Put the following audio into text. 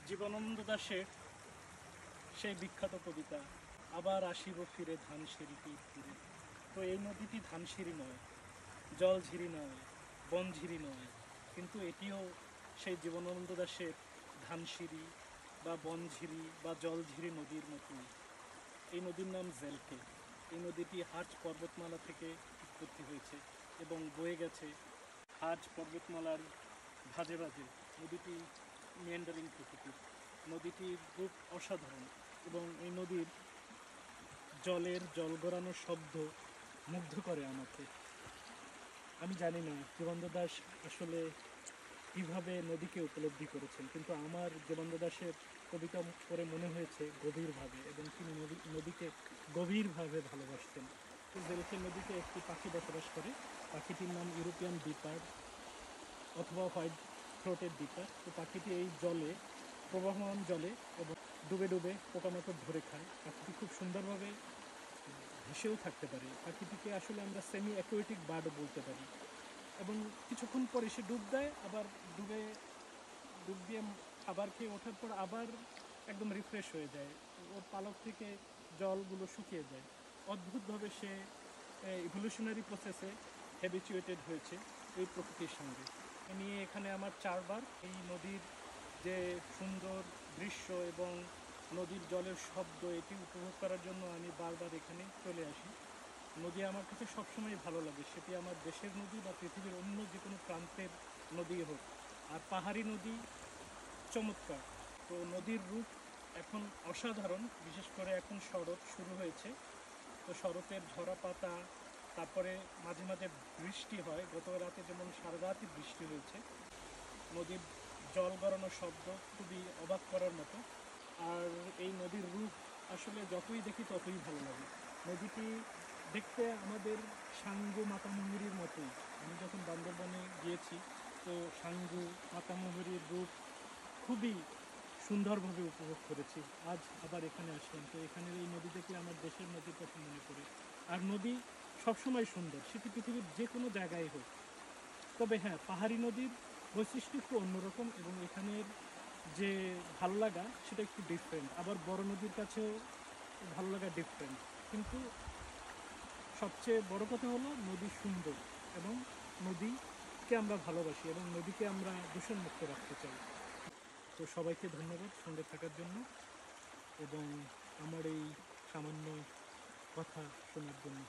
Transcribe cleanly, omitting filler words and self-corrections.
জীবনানন্দ দাশের সেই বিখ্যাত কবিতা আবার আসিব ফিরে ধানসিঁড়িটি ফিরে। তো এই নদীটি ধানসিঁড়ি নয়, জলঝিরি নয়, বনঝিরি নয়, কিন্তু এটিও সেই জীবনানন্দ দাশের ধানসিঁড়ি বা বনঝিরি বা জলঝিরি নদীর মতোই। এই নদীর নাম জেলকে। এই নদীটি হাজ পর্বতমালা থেকে উৎপত্তি হয়েছে এবং বয়ে গেছে হাজ পর্বতমালার ভাজে ভাজে। নদীটি মেন্ডারিং প্রকৃতির। নদীটির রূপ অসাধারণ এবং এই নদীর জলের জল গড়ানোর শব্দ মুগ্ধ করে আমাকে। আমি জানি না জীবনানন্দ দাশ আসলে কীভাবে নদীকে উপলব্ধি করেছেন, কিন্তু আমার জীবনানন্দ দাশের কবিতা পড়ে মনে হয়েছে গভীরভাবে, এবং তিনি নদীকে গভীরভাবে ভালোবাসতেন। তো জেলকে নদীতে একটি পাখি বসবাস করে। পাখিটির নাম ইউরোপিয়ান ডিপার অথবা হোয়াইট থ্রোটেড ডিপার। তো পাখিটি এই জলে, প্রবাহমান জলে এবং ডুবে ডুবে পোকামাকড় ধরে খায়। পাখিটি খুব সুন্দরভাবে ভেসেও থাকতে পারে। পাখিটিকে আসলে আমরা সেমি অ্যাকোয়াটিক বার্ডও বলতে পারি। এবং কিছুক্ষণ পরে সে ডুব দেয়, আবার ডুব দিয়ে খাবার খেয়ে ওঠার পর আবার একদম রিফ্রেশ হয়ে যায়। ওর পালক থেকে জলগুলো শুকিয়ে যায়। অদ্ভুতভাবে সে ইভলিউশনারি প্রসেসে হ্যাবিচুয়েটেড হয়েছে এই প্রকৃতির সঙ্গে। এ নিয়ে এখানে আমার 4 বার এই নদীর যে সুন্দর দৃশ্য এবং নদীর জলের শব্দ এটি উপভোগ করার জন্য আমি বারবার এখানে চলে আসি। নদী আমার কাছে সবসময় ভালো লাগে, সেটি আমার দেশের নদী বা পৃথিবীর অন্য যে কোনো প্রান্তের নদী হোক। আর পাহাড়ি নদী চমৎকার। তো নদীর রূপ এখন অসাধারণ, বিশেষ করে এখন শরৎ শুরু হয়েছে। তো শরতের ঝরা পাতা, তারপরে মাঝে মাঝে বৃষ্টি হয়। গত রাতে যেমন সারা রাতই বৃষ্টি হয়েছে। নদীর জল গড়ানোর শব্দ খুবই অবাক করার মতো। আর এই নদীর রূপ আসলে যতই দেখি ততই ভালো লাগে। নদীটি দেখতে আমাদের সাঙ্গু মাতামুহুরীর মতোই। আমি যখন বান্দরবনে গিয়েছি, তো সাঙ্গু মাতামুহুরীর রূপ খুবই সুন্দরভাবে উপভোগ করেছি। আজ আবার এখানে আসলাম, তো এখানের এই নদী দেখলে আমার দেশের নদীর কথা মনে পড়ে। আর নদী সবসময় সুন্দর, সেটি পৃথিবীর যে কোনো জায়গায় হোক। তবে হ্যাঁ, পাহাড়ি নদীর বৈশিষ্ট্য একটু অন্যরকম এবং এখানের যে ভালো লাগা সেটা একটু ডিফারেন্ট। আবার বড় নদীর কাছেও ভালো লাগা ডিফারেন্ট। কিন্তু সবচেয়ে বড় কথা হলো নদী সুন্দর এবং নদীকে আমরা ভালোবাসি এবং নদীকে আমরা দূষণমুক্ত রাখতে চাই। তো সবাইকে ধন্যবাদ সঙ্গে থাকার জন্য এবং আমার এই সামান্য কথা শোনার জন্য।